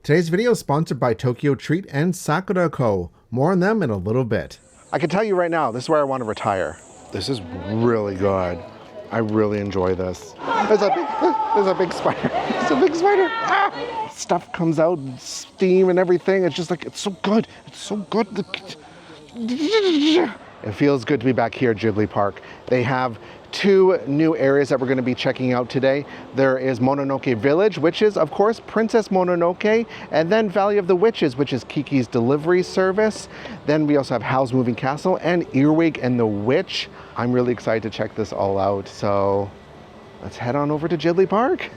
Today's video is sponsored by Tokyo Treat and Sakuraco. More on them in a little bit. I can tell you right now, this is where I want to retire. This is really good. I really enjoy this. There's a big spider. There's a big spider. Ah! Stuff comes out, steam and everything. It's just like, it's so good. It's so good. It feels good to be back here at Ghibli Park. They have two new areas that we're going to be checking out today. There is Mononoke Village, which is, of course, Princess Mononoke, and then Valley of the Witches, which is Kiki's delivery service. Then we also have Howl's Moving Castle and Earwig and the Witch. I'm really excited to check this all out, so let's head on over to Ghibli Park.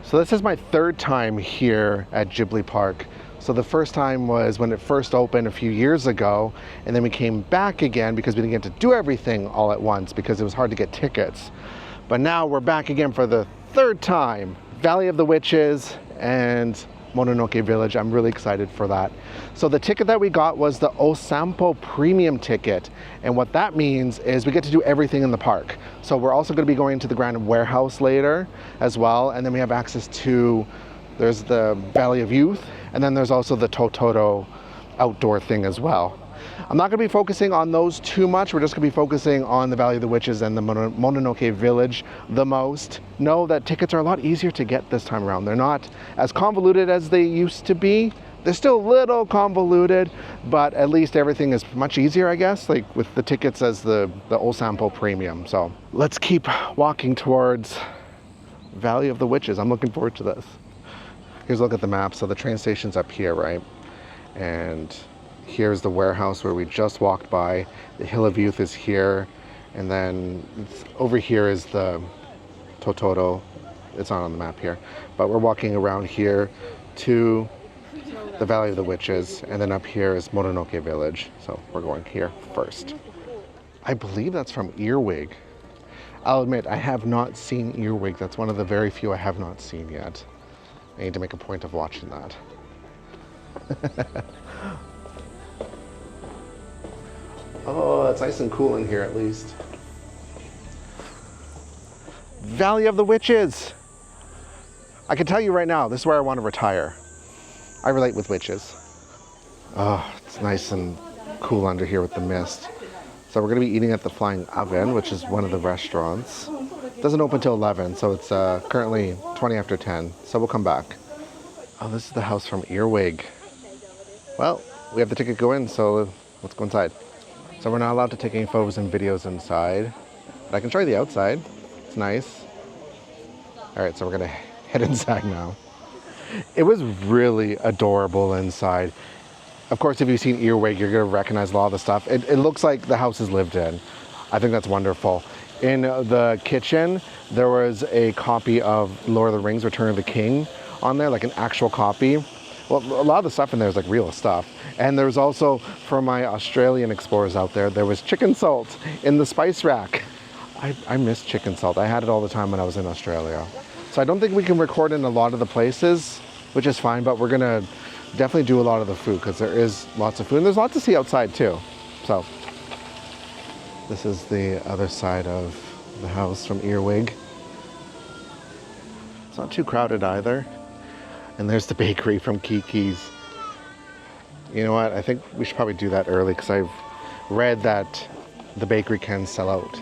So this is my third time here at Ghibli Park. So the first time was when it first opened a few years ago, and then we came back again because we didn't get to do everything all at once because it was hard to get tickets. But now we're back again for the third time. Valley of the Witches and Mononoke Village. I'm really excited for that. So the ticket that we got was the Osampo Premium ticket. And what that means is we get to do everything in the park. So we're also going to be going to the Grand Warehouse later as well. And then we have access to, there's the Valley of Youth, and then there's also the Totoro outdoor thing as well. I'm not going to be focusing on those too much. We're just going to be focusing on the Valley of the Witches and the Mononoke Village the most. Know that tickets are a lot easier to get this time around. They're not as convoluted as they used to be. They're still a little convoluted, but at least everything is much easier, I guess, like with the tickets as the Osampo Premium. So let's keep walking towards Valley of the Witches. I'm looking forward to this. Here's a look at the map. So the train station's up here, right? And here's the warehouse where we just walked by. The Hill of Youth is here. And then over here is the Totoro. It's not on the map here. But we're walking around here to the Valley of the Witches. And then up here is Mononoke Village. So we're going here first. I believe that's from Earwig. I'll admit, I have not seen Earwig. That's one of the very few I have not seen yet. I need to make a point of watching that. Oh, it's nice and cool in here at least. Valley of the Witches. I can tell you right now, this is where I want to retire. I relate with witches. Oh, it's nice and cool under here with the mist. So we're going to be eating at the Flying Oven, which is one of the restaurants. It doesn't open till 11, so it's currently 20 after 10. So we'll come back. Oh, this is the house from Earwig. Well, we have the ticket to go in, so let's go inside. So we're not allowed to take any photos and videos inside, but I can show you the outside. It's nice. All right, so we're gonna head inside now. It was really adorable inside. Of course, if you've seen Earwig, you're gonna recognize a lot of the stuff. It looks like the house is lived in. I think that's wonderful. In the kitchen, there was a copy of Lord of the Rings, Return of the King on there, like an actual copy. Well, a lot of the stuff in there is like real stuff. And there was also, for my Australian explorers out there, there was chicken salt in the spice rack. I miss chicken salt. I had it all the time when I was in Australia. So I don't think we can record in a lot of the places, which is fine, but we're gonna definitely do a lot of the food because there is lots of food. And there's lots to see outside too. So this is the other side of the house from Earwig. It's not too crowded either. And there's the bakery from Kiki's. You know what? I think we should probably do that early because I've read that the bakery can sell out.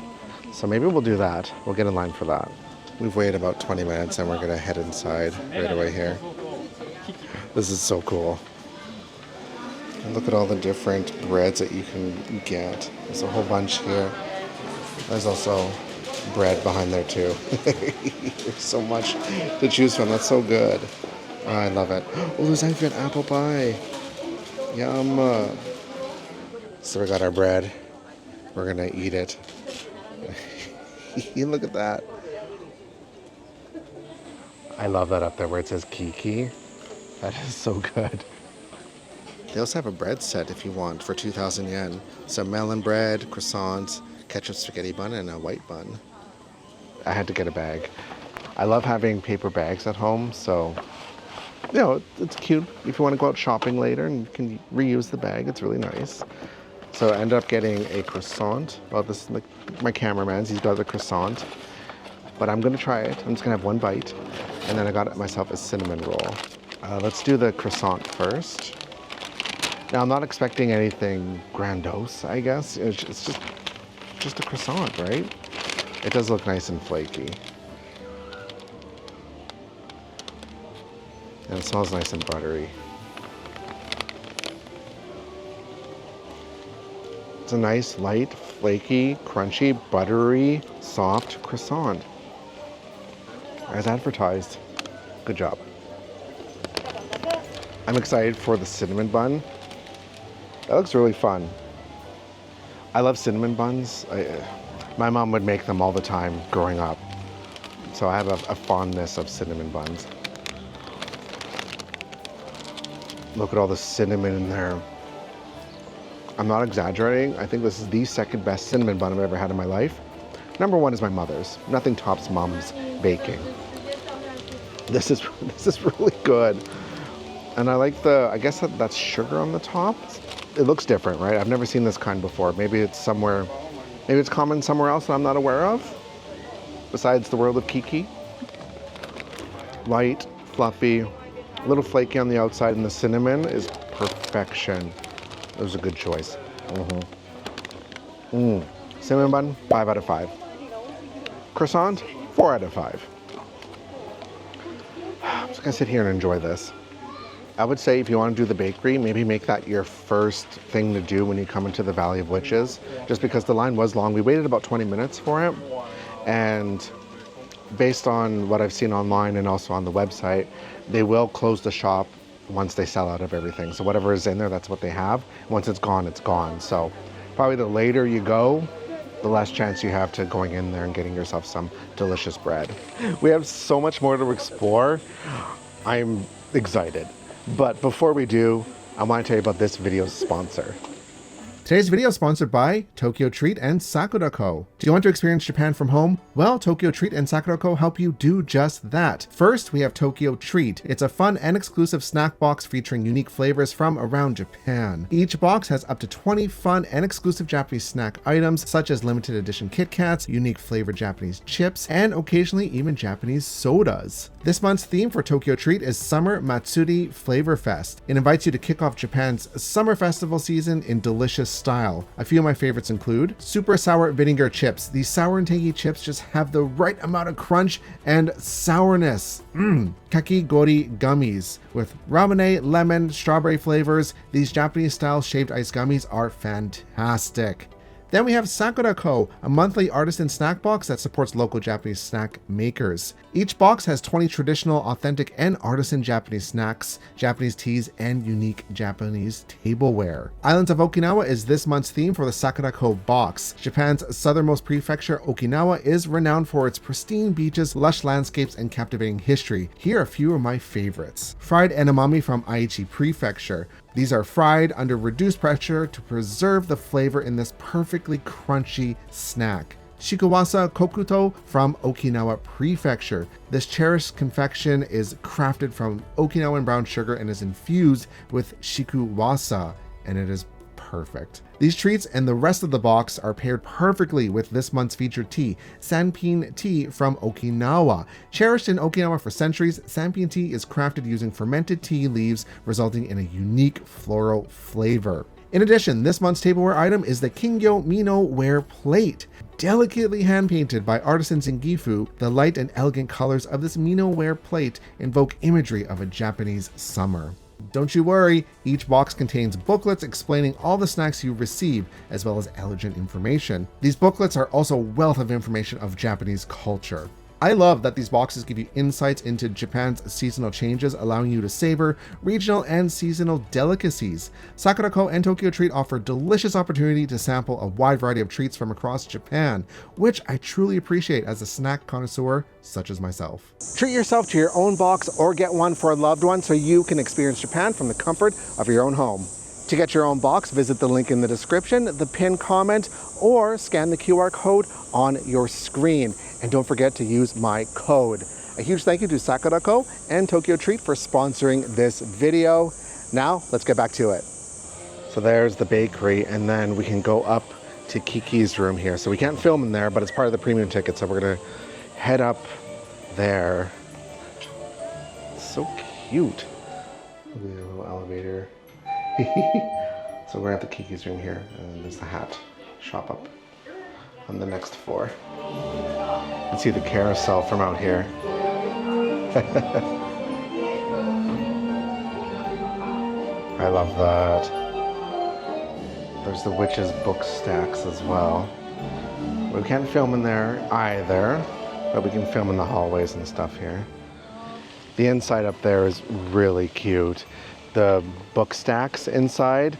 So maybe we'll do that. We'll get in line for that. We've waited about 20 minutes and we're gonna head inside right away here. This is so cool. And look at all the different breads that you can get. There's a whole bunch here. There's also bread behind there too. There's so much to choose from. That's so good. Oh, I love it. Oh, there's even apple pie. Yum. So we got our bread. We're gonna eat it. Look at that. I love that up there where it says Kiki. That is so good. They also have a bread set if you want for 2,000 yen. So melon bread, croissants, ketchup spaghetti bun, and a white bun. I had to get a bag. I love having paper bags at home, so you know, it's cute if you want to go out shopping later and you can reuse the bag. It's really nice. So I ended up getting a croissant. Well, this is like my cameraman's. He's got the croissant. But I'm going to try it. I'm just going to have one bite. And then I got myself a cinnamon roll. Let's do the croissant first. Now, I'm not expecting anything grandiose, I guess. It's just a croissant, right? It does look nice and flaky. And it smells nice and buttery. It's a nice, light, flaky, crunchy, buttery, soft croissant. As advertised. Good job. I'm excited for the cinnamon bun. That looks really fun. I love cinnamon buns. My mom would make them all the time growing up. So I have a fondness of cinnamon buns. Look at all the cinnamon in there. I'm not exaggerating. I think this is the second best cinnamon bun I've ever had in my life. Number one is my mother's. Nothing tops mom's baking. This is really good. And I like I guess that's sugar on the top. It looks different, right? I've never seen this kind before. Maybe it's common somewhere else that I'm not aware of, besides the world of Kiki. Light, fluffy, a little flaky on the outside, and the cinnamon is perfection. It was a good choice. Cinnamon bun, 5 out of 5. Croissant, 4 out of 5. I'm just gonna sit here and enjoy this. I would say if you want to do the bakery, maybe make that your first thing to do when you come into the Valley of Witches, just because the line was long. We waited about 20 minutes for it, and based on what I've seen online and also on the website, they will close the shop once they sell out of everything. So whatever is in there, that's what they have. Once it's gone, it's gone. So probably the later you go, the less chance you have to going in there and getting yourself some delicious bread. We have so much more to explore. I'm excited. But before we do, I want to tell you about this video's sponsor. Today's video is sponsored by Tokyo Treat and Sakuraco. Do you want to experience Japan from home? Well, Tokyo Treat and Sakuraco help you do just that. First, we have Tokyo Treat. It's a fun and exclusive snack box featuring unique flavors from around Japan. Each box has up to 20 fun and exclusive Japanese snack items, such as limited edition Kit Kats, unique flavored Japanese chips, and occasionally even Japanese sodas. This month's theme for Tokyo Treat is Summer Matsuri Flavor Fest. It invites you to kick off Japan's summer festival season in delicious style. A few of my favorites include super sour vinegar chips. These sour and tangy chips just have the right amount of crunch and sourness. Kakigori gummies with ramune, lemon, strawberry flavors. These Japanese style shaved ice gummies are fantastic. Then we have Sakuraco, a monthly artisan snack box that supports local Japanese snack makers. Each box has 20 traditional, authentic, and artisan Japanese snacks, Japanese teas, and unique Japanese tableware. Islands of Okinawa is this month's theme for the Sakuraco box. Japan's southernmost prefecture, Okinawa, is renowned for its pristine beaches, lush landscapes, and captivating history. Here are a few of my favorites. Fried edamame from Aichi Prefecture. These are fried under reduced pressure to preserve the flavor in this perfectly crunchy snack. Shikuwasa Kokuto from Okinawa Prefecture. This cherished confection is crafted from Okinawan brown sugar and is infused with shikuwasa, and it is perfect. These treats and the rest of the box are paired perfectly with this month's featured tea, Sanpin tea from Okinawa. Cherished in Okinawa for centuries, Sanpin tea is crafted using fermented tea leaves, resulting in a unique floral flavor. In addition, this month's tableware item is the Kingyo Mino ware plate. Delicately hand-painted by artisans in Gifu, the light and elegant colors of this Mino ware plate invoke imagery of a Japanese summer. Don't you worry, each box contains booklets explaining all the snacks you receive, as well as elegant information. These booklets are also a wealth of information of Japanese culture. I love that these boxes give you insights into Japan's seasonal changes, allowing you to savor regional and seasonal delicacies. Sakuraco and Tokyo Treat offer delicious opportunity to sample a wide variety of treats from across Japan, which I truly appreciate as a snack connoisseur such as myself. Treat yourself to your own box or get one for a loved one so you can experience Japan from the comfort of your own home. To get your own box, visit the link in the description, the pinned comment, or scan the QR code on your screen. And don't forget to use my code. A huge thank you to Sakuraco and Tokyo Treat for sponsoring this video. Now, let's get back to it. So there's the bakery, and then we can go up to Kiki's room here. So we can't film in there, but it's part of the premium ticket, so we're gonna head up there. It's so cute. Look at the little elevator. So we're at the Kiki's room here, and there's the hat shop up on the next floor. You can see the carousel from out here. I love that. There's the witch's book stacks as well. We can't film in there either, but we can film in the hallways and stuff here. The inside up there is really cute. The book stacks inside,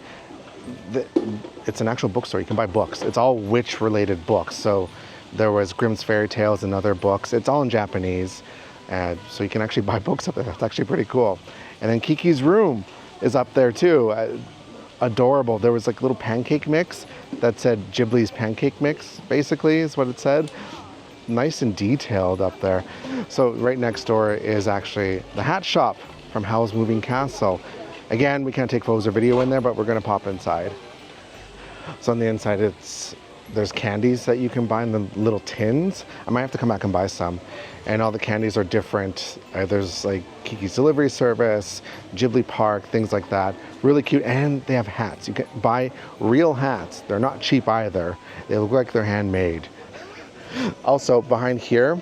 it's an actual bookstore. You can buy books. It's all witch-related books. So there was Grimm's Fairy Tales and other books. It's all in Japanese. And so you can actually buy books up there. That's actually pretty cool. And then Kiki's room is up there too. Adorable. There was like a little pancake mix that said Ghibli's pancake mix, basically, is what it said. Nice and detailed up there. So right next door is actually the hat shop from Howl's Moving Castle. Again, we can't take photos or video in there, but we're gonna pop inside. So on the inside, there's candies that you can buy in the little tins. I might have to come back and buy some. And all the candies are different. There's like Kiki's Delivery Service, Ghibli Park, things like that. Really cute, and they have hats. You can buy real hats. They're not cheap either. They look like they're handmade. Also, behind here,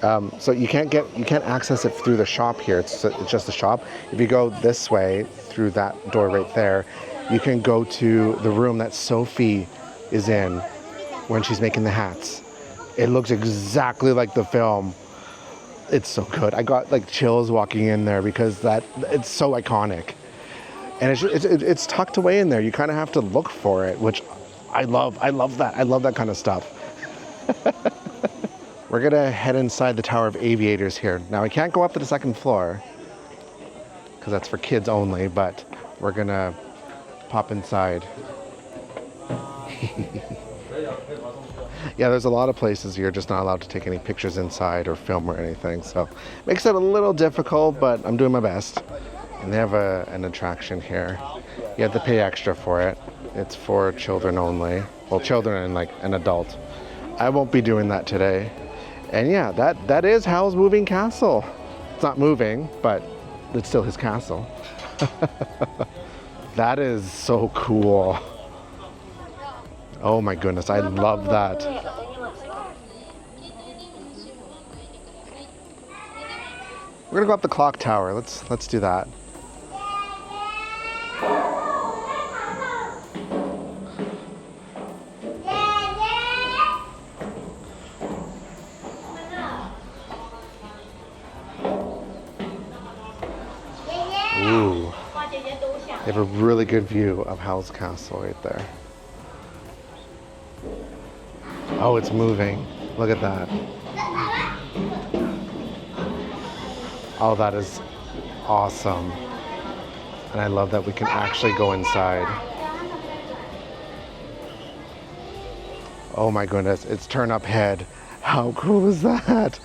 so you can't access it through the shop here. It's just the shop. If you go this way through that door right there, you can go to the room that Sophie is in when she's making the hats. It looks exactly like the film. It's so good. I got like chills walking in there because it's so iconic, and it's tucked away in there. You kind of have to look for it, which I love. I love that. I love that kind of stuff. We're gonna head inside the Tower of Aviators here. Now I can't go up to the second floor because that's for kids only, but we're gonna pop inside. Yeah, there's a lot of places you're just not allowed to take any pictures inside or film or anything, so makes it a little difficult, but I'm doing my best. And they have an attraction here. You have to pay extra for it. It's for children only. Well, children and like an adult. I won't be doing that today. And yeah, that is Howl's Moving Castle. It's not moving, but it's still his castle. That is so cool. Oh my goodness, I love that. We're gonna go up the clock tower. Let's do that. Ooh. They have a really good view of Howl's Castle right there. Oh, it's moving. Look at that. Oh, that is awesome. And I love that we can actually go inside. Oh my goodness, it's turn up head. How cool is that?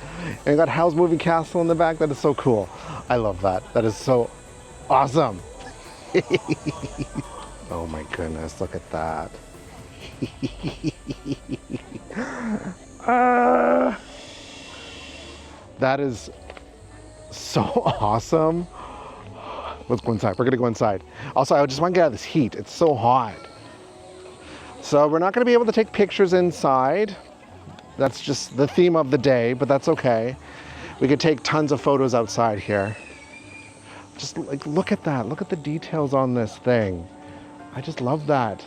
And you got Howl's Moving Castle in the back. That is so cool. I love that. That is so awesome. Oh my goodness, look at that. That is so awesome. Let's go inside. We're gonna go inside. Also, I just want to get out of this heat. It's so hot. So we're not gonna be able to take pictures inside. That's just the theme of the day, but that's okay. We could take tons of photos outside here. Just like, look at that. Look at the details on this thing. I just love that.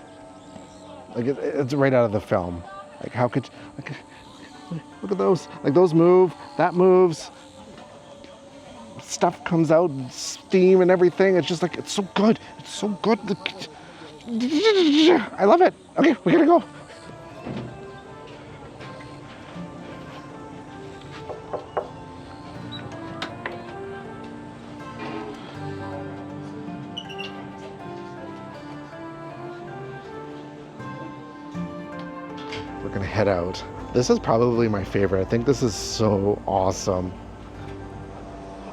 Like it's right out of the film. Like how could, like, look at those. Like those move, that moves. Stuff comes out, steam and everything. It's just like, it's so good. It's so good. I love it. Okay, we gotta go. We're gonna head out. This is probably my favorite. I think this is so awesome.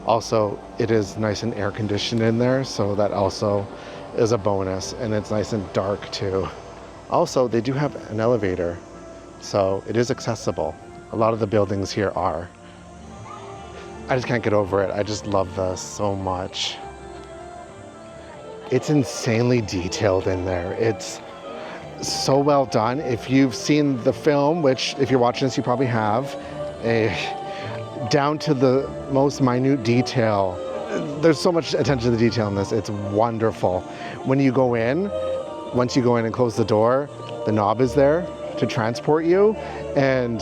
Also, it is nice and air conditioned in there, so that also is a bonus, and it's nice and dark too. Also, they do have an elevator, so it is accessible. A lot of the buildings here are. I just can't get over it. I just love this so much. It's insanely detailed in there. It's so well done. If you've seen the film, which if you're watching this, you probably have, down to the most minute detail. There's so much attention to the detail in this. It's wonderful. When you go in, once you go in and close the door, the knob is there to transport you, and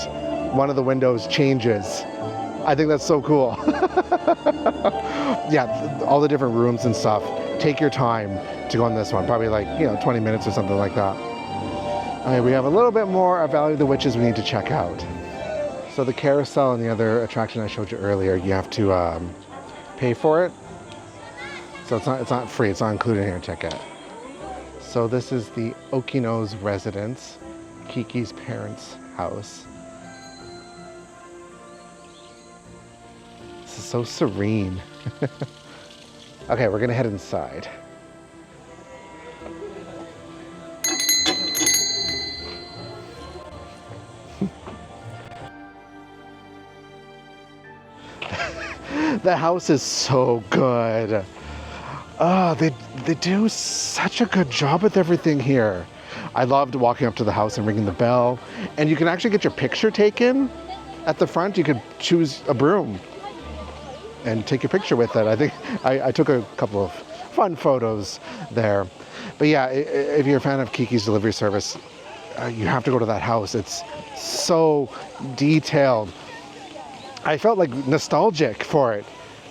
one of the windows changes. I think that's so cool. Yeah, all the different rooms and stuff. Take your time to go on this one. Probably like, 20 minutes or something like that. Okay, we have a little bit more of Valley of the Witches we need to check out. So the carousel and the other attraction I showed you earlier, you have to pay for it. So it's not free, it's not included in your ticket. So this is the Okino's residence, Kiki's parents' house. This is so serene. Okay, we're gonna head inside. The house is so good. Oh, they do such a good job with everything here. I loved walking up to the house and ringing the bell. And you can actually get your picture taken at the front. You could choose a broom and take your picture with it. I think I took a couple of fun photos there. But yeah, if you're a fan of Kiki's delivery service, you have to go to that house. It's so detailed. I felt like nostalgic for it,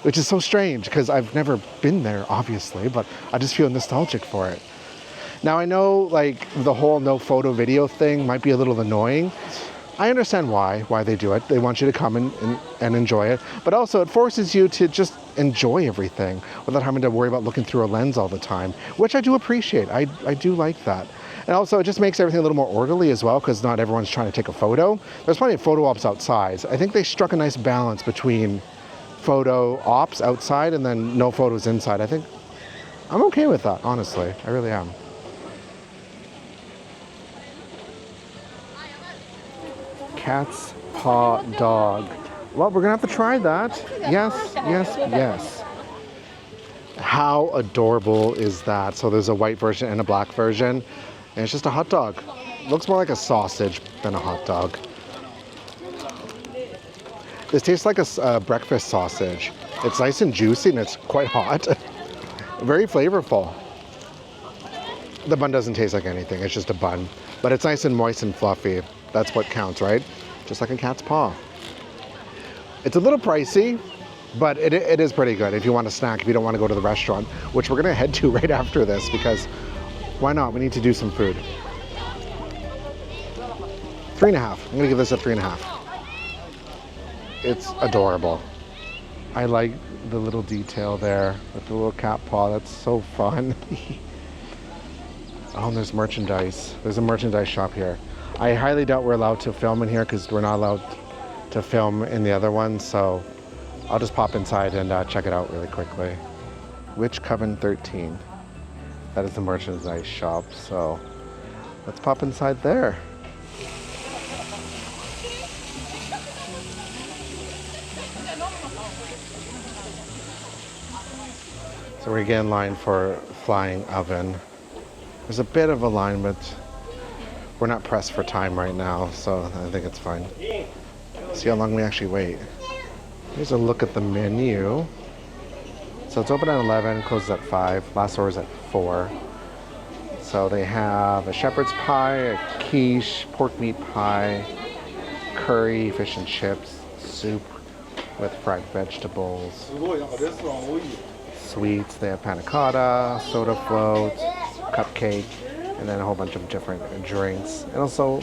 which is so strange because I've never been there, obviously, but I just feel nostalgic for it. Now I know like the whole no photo video thing might be a little annoying. I understand why they do it. They want you to come and enjoy it, but also it forces you to just enjoy everything without having to worry about looking through a lens all the time, which I do appreciate. I do like that. And also it just makes everything a little more orderly as well because not everyone's trying to take a photo. There's plenty of photo ops outside. I think they struck a nice balance between photo ops outside and then no photos inside. I think I'm okay with that, honestly. I really am. Cat's Paw Dog. Well, we're gonna have to try that. Yes, yes, yes. How adorable is that? So there's a white version and a black version, and it's just a hot dog. Looks more like a sausage than a hot dog. This tastes like a breakfast sausage. It's nice and juicy and it's quite hot. Very flavorful. The bun doesn't taste like anything, it's just a bun. But it's nice and moist and fluffy. That's what counts, right? Just like a cat's paw. It's a little pricey, but it is pretty good if you want a snack, if you don't want to go to the restaurant, which we're gonna head to right after this because why not? We need to do some food. 3.5. I'm gonna give this a 3.5. It's adorable. I like the little detail there with the little cat paw. That's so fun. Oh, and there's merchandise. There's a merchandise shop here. I highly doubt we're allowed to film in here because we're not allowed to film in the other one. So I'll just pop inside and check it out really quickly. Witch Coven 13. That is the merchandise shop. So let's pop inside there. So we're getting in line for flying oven. There's a bit of a line, but we're not pressed for time right now, so I think it's fine. See how long we actually wait. Here's a look at the menu. So it's open at 11, closes at 5. Last order is at 4. So they have a shepherd's pie, a quiche, pork meat pie, curry, fish and chips, soup with fried vegetables. Sweets, they have panna cotta, soda float, cupcake, and then a whole bunch of different drinks. And also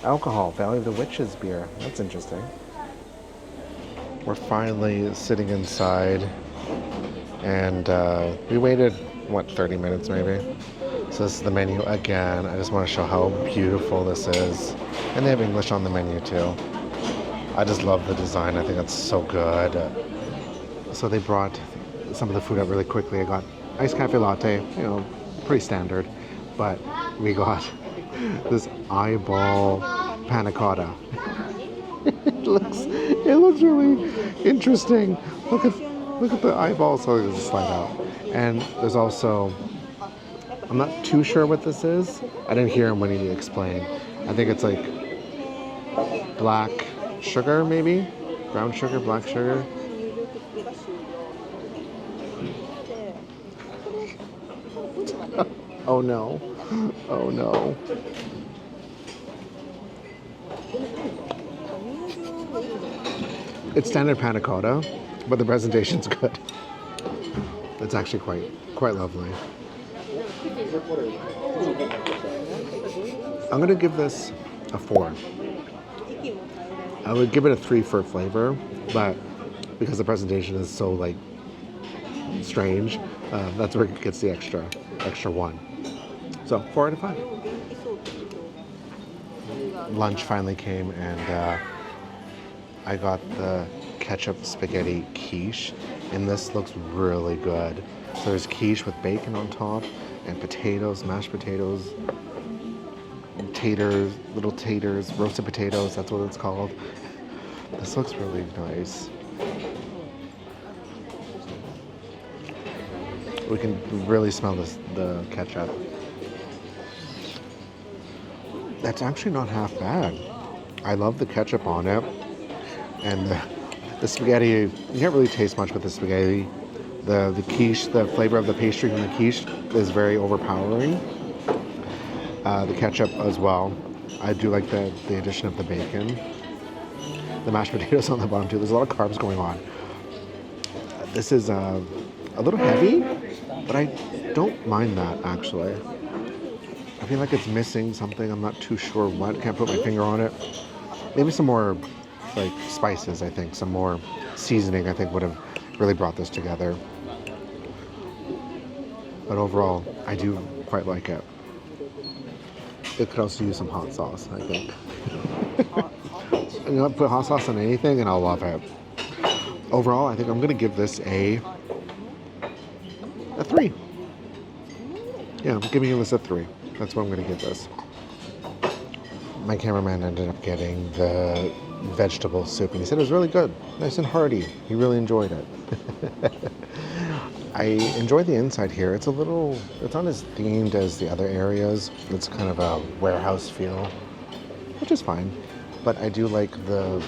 alcohol, Valley of the Witches beer. That's interesting. We're finally sitting inside and we waited, 30 minutes maybe? So this is the menu again. I just want to show how beautiful this is. And they have English on the menu too. I just love the design. I think it's so good. So they brought some of the food out really quickly. I got iced cafe latte, you know, pretty standard. But we got this eyeball panna cotta. It looks really interesting. Look at the eyeballs. So they just slide out. And there's also, I'm not too sure what this is. I didn't hear him when he explained. I think it's like black sugar, maybe? Brown sugar, black sugar. Oh no. Oh no. It's standard panna cotta, but the presentation's good. It's actually quite lovely. I'm gonna give this a 4. I would give it a 3 for flavor, but because the presentation is so like strange, that's where it gets the extra 1. So 4 out of 5. Lunch finally came, and I got the ketchup spaghetti quiche, and this looks really good. So there's quiche with bacon on top, and potatoes, mashed potatoes, taters, little taters, roasted potatoes, that's what it's called. This looks really nice. We can really smell the ketchup. That's actually not half bad. I love the ketchup on it. And the spaghetti, you can't really taste much with the spaghetti. The quiche, the flavor of the pastry from the quiche is very overpowering. The ketchup as well. I do like the addition of the bacon. The mashed potatoes on the bottom too. There's a lot of carbs going on. This is a little heavy, but I don't mind that actually. I feel like it's missing something. I'm not too sure what. Can't put my finger on it. Maybe some more like spices, I think. Some more seasoning, I think, would have really brought this together. But overall, I do quite like it. It could also use some hot sauce, I think. You know, put hot sauce on anything and I'll love it. Overall, I think I'm going to give this a 3. Yeah, I'm giving this a 3. That's what I'm going to give this. My cameraman ended up getting the vegetable soup, and he said it was really good, nice and hearty. He really enjoyed it. I enjoy the inside here. It's not as themed as the other areas. It's kind of a warehouse feel, which is fine. But I do like the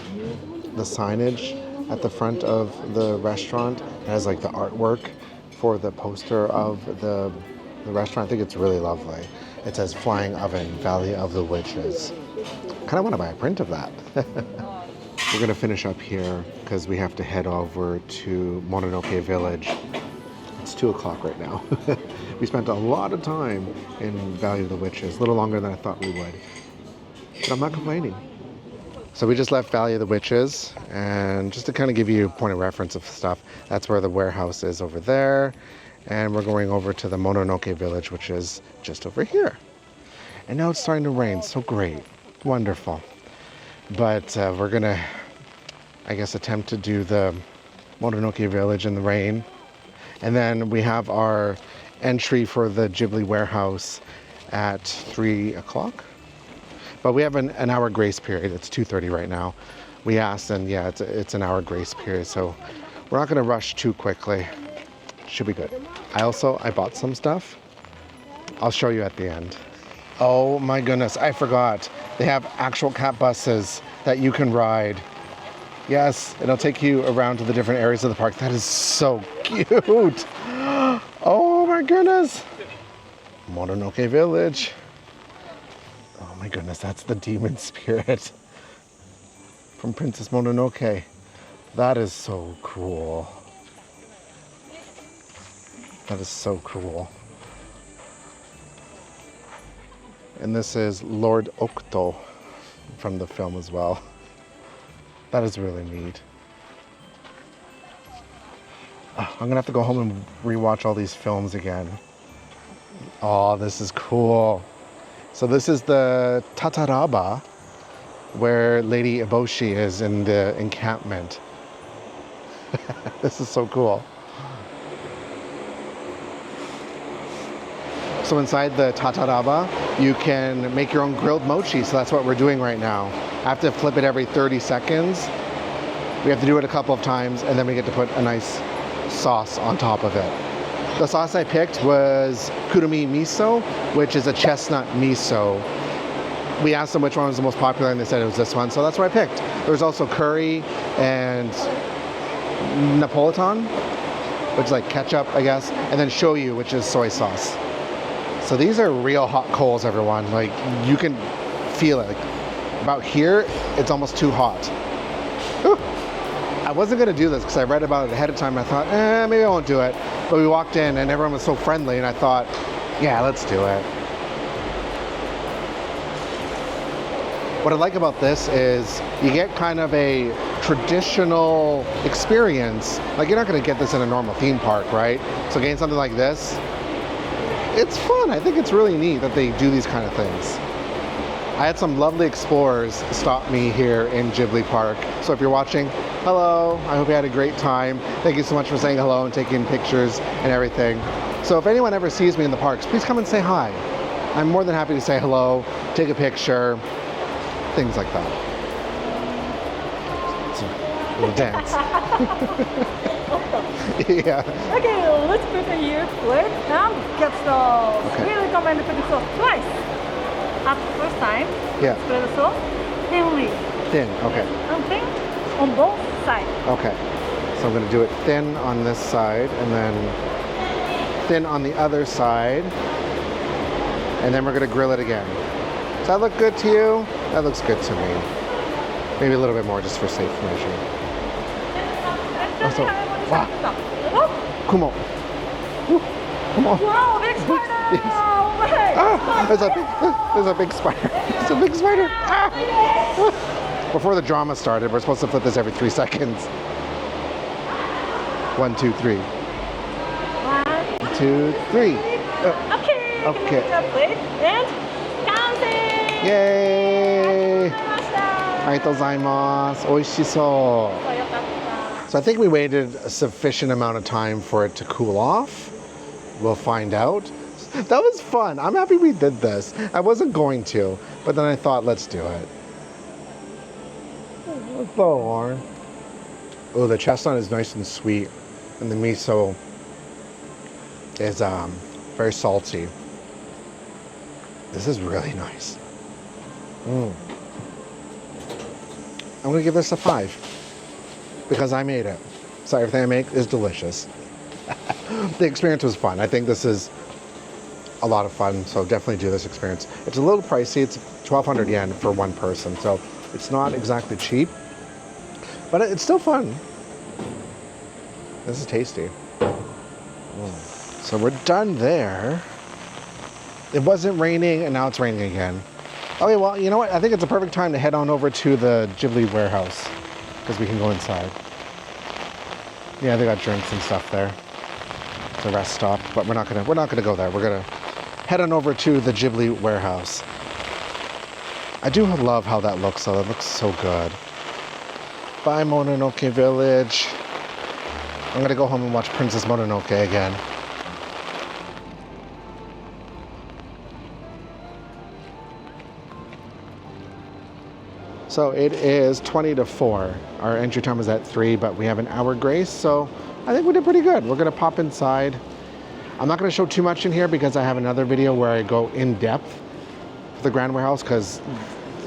signage at the front of the restaurant. It has like the artwork for the poster of the restaurant. I think it's really lovely. It says Flying Oven, Valley of the Witches. Kind of want to buy a print of that. We're going to finish up here because we have to head over to Mononoke Village. It's 2 o'clock right now. We spent a lot of time in Valley of the Witches, a little longer than I thought we would. But I'm not complaining. So we just left Valley of the Witches, and just to kind of give you a point of reference of stuff, that's where the warehouse is over there. And we're going over to the Mononoke Village, which is just over here. And now it's starting to rain, so great, wonderful. But we're gonna, I guess, attempt to do the Mononoke Village in the rain. And then we have our entry for the Ghibli warehouse at 3 o'clock. But we have an hour grace period. It's 2:30 right now. We asked, and yeah, it's an hour grace period. So we're not gonna rush too quickly. Should be good. I bought some stuff. I'll show you at the end. Oh my goodness, I forgot. They have actual cat buses that you can ride. Yes, it'll take you around to the different areas of the park. That is so cute. Oh my goodness. Mononoke Village. Oh my goodness, that's the demon spirit from Princess Mononoke. That is so cool. That is so cool. And this is Lord Okto from the film as well. That is really neat. I'm gonna have to go home and rewatch all these films again. Oh, this is cool. So this is the Tataraba, where Lady Eboshi is in the encampment. This is so cool. So inside the tataraba, you can make your own grilled mochi. So that's what we're doing right now. I have to flip it every 30 seconds. We have to do it a couple of times, and then we get to put a nice sauce on top of it. The sauce I picked was kurumi miso, which is a chestnut miso. We asked them which one was the most popular, and they said it was this one, so that's what I picked. There was also curry and Napolitan, which is like ketchup, I guess, and then shoyu, which is soy sauce. So these are real hot coals, everyone. Like, you can feel it. Like, about here, it's almost too hot. Whew. I wasn't gonna do this because I read about it ahead of time. I thought, maybe I won't do it. But we walked in and everyone was so friendly, and I thought, yeah, let's do it. What I like about this is you get kind of a traditional experience. Like, you're not gonna get this in a normal theme park, right? So getting something like this, it's fun. I think it's really neat that they do these kind of things. I had some lovely explorers stop me here in Ghibli Park. So if you're watching, hello. I hope you had a great time. Thank you so much for saying hello and taking pictures and everything. So if anyone ever sees me in the parks, please come and say hi. I'm more than happy to say hello, take a picture, things like that. So, we'll dance. Yeah. Okay, let's prepare your plate and get sauce. Okay. We recommend to put the sauce twice. At the first time, Yeah. spread the sauce thinly. Thin, okay. And thin on both sides. Okay. So I'm going to do it thin on this side and then thin on the other side. And then we're going to grill it again. Does that look good to you? That looks good to me. Maybe a little bit more just for safe measure. Also, wow. Kumo. Come on. Wow, big spider! Ah, there's a big spider. There's a big spider. Ah. Before the drama started, we're supposed to flip this every 3 seconds. 1, 2, 3. 1, 2, 3. Okay. Okay. Plate and dancing! Yay! Arigatou gozaimasu. Oishishou. So I think we waited a sufficient amount of time for it to cool off. We'll find out. That was fun. I'm happy we did this. I wasn't going to, but then I thought, let's do it. Oh, the chestnut is nice and sweet, and the miso is very salty. This is really nice. I'm gonna give this a 5 because I made it. So everything I make is delicious. The experience was fun. I think this is a lot of fun, so definitely do this experience. It's a little pricey. It's 1,200 yen for one person, so it's not exactly cheap, but it's still fun. This is tasty. So we're done there. It wasn't raining, and now it's raining again. Okay, well, you know what? I think it's a perfect time to head on over to the Ghibli warehouse because we can go inside. Yeah, they got drinks and stuff there. It's a rest stop, but we're not gonna go there. We're gonna head on over to the Ghibli warehouse. I do love how that looks, though. That looks so good. Bye, Mononoke Village. I'm gonna go home and watch Princess Mononoke again. So it is 20 to 4. Our entry time was at 3, but we have an hour grace, so I think we did pretty good. We're gonna pop inside. I'm not gonna show too much in here because I have another video where I go in depth for the Grand Warehouse because,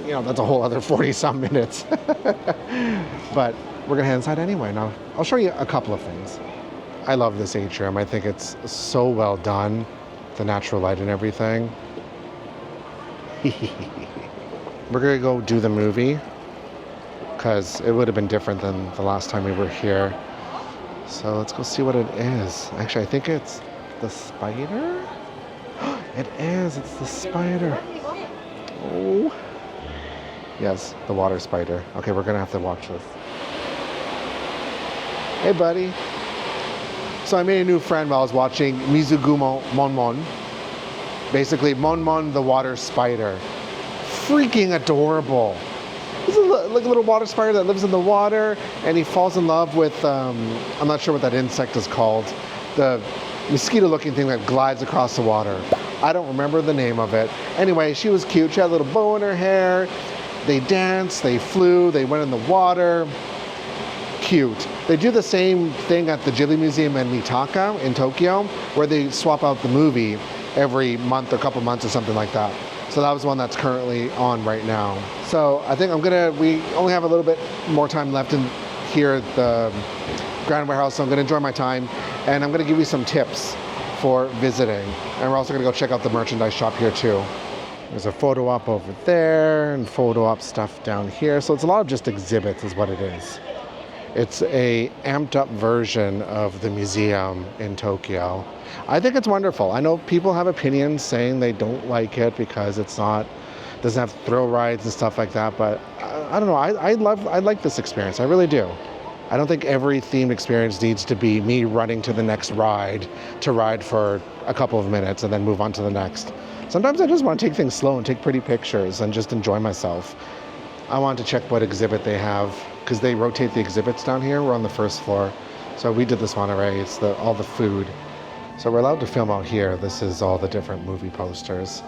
you know, that's a whole other 40-some minutes. But we're gonna head inside anyway. Now, I'll show you a couple of things. I love this atrium. I think it's so well done, the natural light and everything. We're gonna go do the movie because it would have been different than the last time we were here. So let's go see what it is. Actually, I think it's the spider. It is, it's the spider. Oh. Yes, the water spider. Okay, we're gonna have to watch this. Hey, buddy. So I made a new friend while I was watching Mizugumo Monmon. Basically, Monmon the water spider. Freaking adorable. He's like a little water spider that lives in the water, and he falls in love with, I'm not sure what that insect is called, the mosquito-looking thing that glides across the water. I don't remember the name of it. Anyway, she was cute. She had a little bow in her hair. They danced, they flew, they went in the water. Cute. They do the same thing at the Ghibli Museum in Mitaka in Tokyo, where they swap out the movie every month or couple months or something like that. So that was one that's currently on right now. So I think we only have a little bit more time left in here at the Grand Warehouse, so I'm gonna enjoy my time, and I'm gonna give you some tips for visiting. And we're also gonna go check out the merchandise shop here too. There's a photo op over there and photo op stuff down here. So it's a lot of just exhibits is what it is. It's a amped up version of the museum in Tokyo. I think it's wonderful. I know people have opinions saying they don't like it because doesn't have thrill rides and stuff like that, but I don't know. I like this experience. I really do. I don't think every themed experience needs to be me running to the next ride to ride for a couple of minutes and then move on to the next. Sometimes I just want to take things slow and take pretty pictures and just enjoy myself. I want to check what exhibit they have because they rotate the exhibits down here. We're on the first floor. So we did this one already. It's all the food. So we're allowed to film out here. This is all the different movie posters.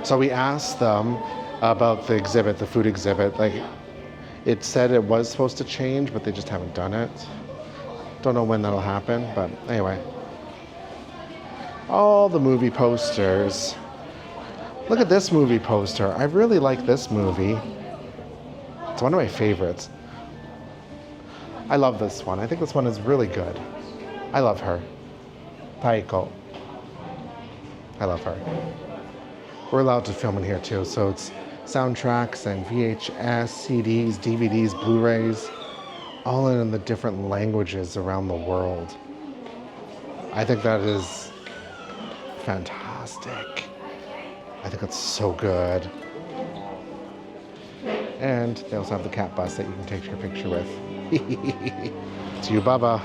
So we asked them about the exhibit, the food exhibit. Like, it said it was supposed to change, but they just haven't done it. Don't know when that'll happen, but anyway. All the movie posters. Look at this movie poster. I really like this movie. It's one of my favorites. I love this one. I think this one is really good. I love her. Taiko. I love her. We're allowed to film in here too, so it's soundtracks and VHS, CDs, DVDs, Blu-rays, all in the different languages around the world. I think that is fantastic. I think it's so good. And they also have the cat bus that you can take your picture with. It's you, Baba.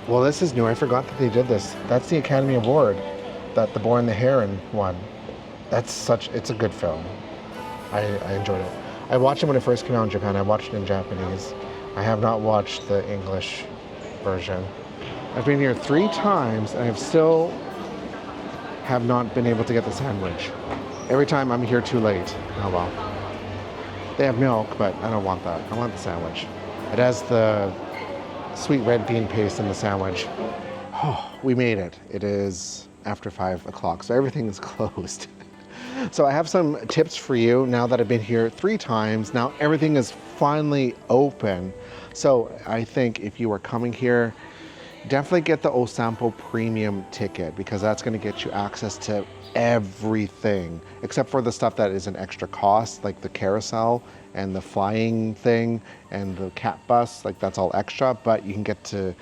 Well, this is new. I forgot that they did this. That's the Academy Award that The Boy and the Heron won. It's a good film. I enjoyed it. I watched it when it first came out in Japan. I watched it in Japanese. I have not watched the English version. I've been here 3 times and I've still have not been able to get the sandwich. Every time I'm here too late. Oh well. They have milk, but I don't want that. I want the sandwich. It has the sweet red bean paste in the sandwich. Oh, we made it. It is after 5 o'clock, so everything is closed. So I have some tips for you now that I've been here 3 times. Now everything is finally open. So I think if you are coming here, definitely get the Osampo Premium ticket because that's going to get you access to everything except for the stuff that is an extra cost, like the carousel and the flying thing and the cat bus. Like, that's all extra, but you can get to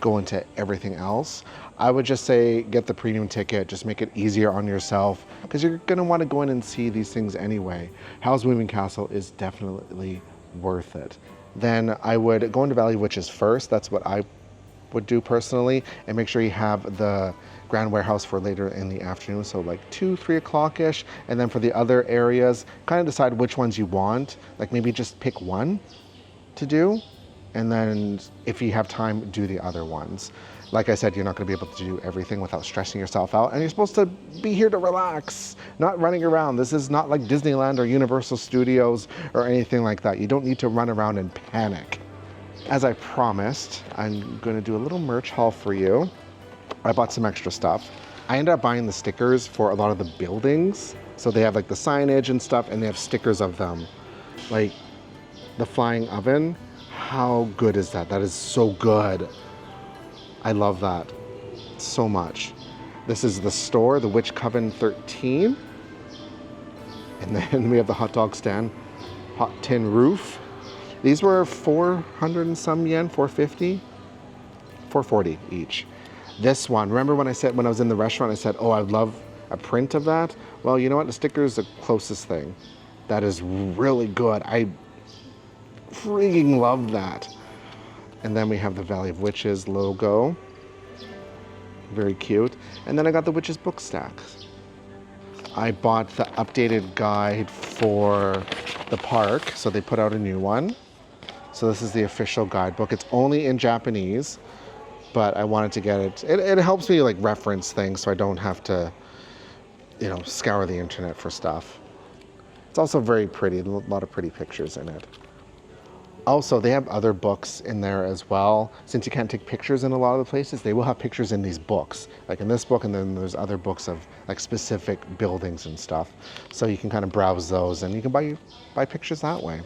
go into everything else. I would just say get the premium ticket, just make it easier on yourself because you're going to want to go in and see these things anyway. Howl's Moving Castle is definitely worth it. Then I would go into Valley Witches first. That's what I would do personally, and make sure you have the Grand Warehouse for later in the afternoon, so like 2-3 o'clock-ish. And then for the other areas, kind of decide which ones you want, like maybe just pick one to do, and then if you have time, do the other ones. Like I said, you're not going to be able to do everything without stressing yourself out, and you're supposed to be here to relax, not running around. This is not like Disneyland or Universal Studios or anything like that. You don't need to run around and panic. As I promised, I'm going to do a little merch haul for you. I bought some extra stuff. I ended up buying the stickers for a lot of the buildings. So they have like the signage and stuff, and they have stickers of them. Like the flying oven. How good is that? That is so good. I love that so much. This is the store, the Witch Coven 13. And then we have the hot dog stand, hot tin roof. These were 400 and some yen, 450, 440 each. This one, remember when I was in the restaurant, I said, oh, I'd love a print of that? Well, you know what? The sticker is the closest thing. That is really good. I freaking love that. And then we have the Valley of Witches logo. Very cute. And then I got the Witch's Book stacks. I bought the updated guide for the park, so they put out a new one. So this is the official guidebook. It's only in Japanese, but I wanted to get it. It helps me like reference things so I don't have to, you know, scour the internet for stuff. It's also very pretty, a lot of pretty pictures in it. Also, they have other books in there as well. Since you can't take pictures in a lot of the places, they will have pictures in these books. Like in this book, and then there's other books of like specific buildings and stuff. So you can kind of browse those and you can buy pictures that way.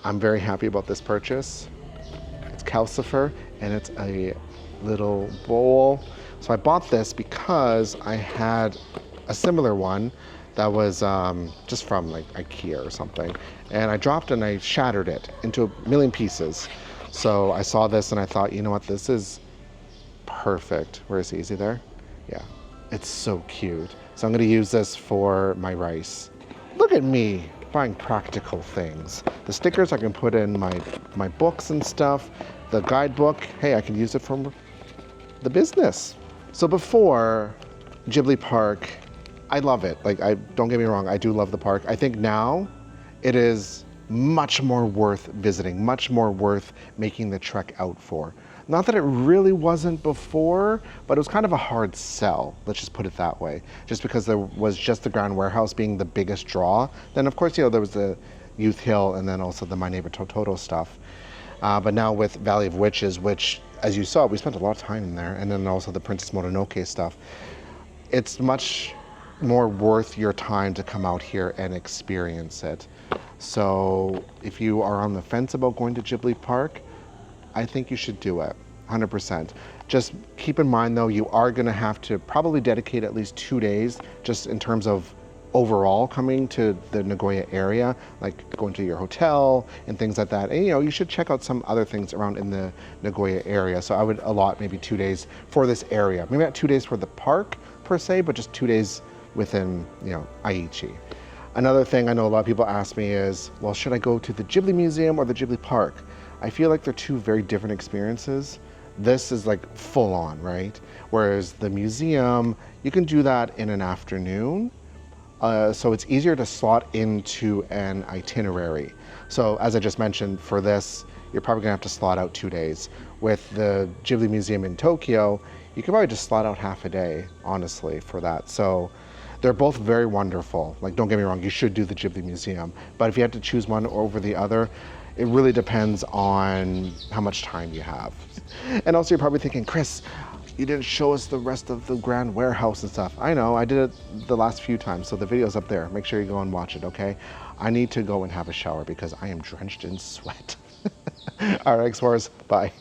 I'm very happy about this purchase. It's calcifer and it's a little bowl. So I bought this because I had a similar one that was just from like IKEA or something. And I dropped and I shattered it into a million pieces. So I saw this and I thought, you know what, this is perfect. Where is he? Is he there? Yeah, it's so cute. So I'm gonna use this for my rice. Look at me buying practical things. The stickers I can put in my books and stuff. The guidebook, hey, I can use it for the business. So before Ghibli Park, I love it. Like, don't get me wrong, I do love the park. I think now it is much more worth visiting, much more worth making the trek out for. Not that it really wasn't before, but it was kind of a hard sell, let's just put it that way. Just because there was just the Grand Warehouse being the biggest draw. Then of course, you know, there was the Youth Hill and then also the My Neighbor Totoro stuff. But now with Valley of Witches, which, as you saw, we spent a lot of time in there, and then also the Princess Mononoke stuff. It's much more worth your time to come out here and experience it. So if you are on the fence about going to Ghibli Park, I think you should do it, 100%. Just keep in mind though, you are gonna have to probably dedicate at least 2 days just in terms of overall coming to the Nagoya area, like going to your hotel and things like that. And you know, you should check out some other things around in the Nagoya area. So I would allot maybe 2 days for this area. Maybe not 2 days for the park per se, but just 2 days within, you know, Aichi. Another thing I know a lot of people ask me is, well, should I go to the Ghibli Museum or the Ghibli Park? I feel like they're two very different experiences. This is like full on, right? Whereas the museum, you can do that in an afternoon. So it's easier to slot into an itinerary. So as I just mentioned, for this, you're probably gonna have to slot out 2 days. With the Ghibli Museum in Tokyo, you can probably just slot out half a day, honestly, for that. So they're both very wonderful. Like, don't get me wrong, you should do the Ghibli Museum. But if you had to choose one over the other, it really depends on how much time you have. And also you're probably thinking, Chris, you didn't show us the rest of the Grand Warehouse and stuff. I know, I did it the last few times, so the video's up there. Make sure you go and watch it, okay? I need to go and have a shower because I am drenched in sweat. All right, Explorers, bye.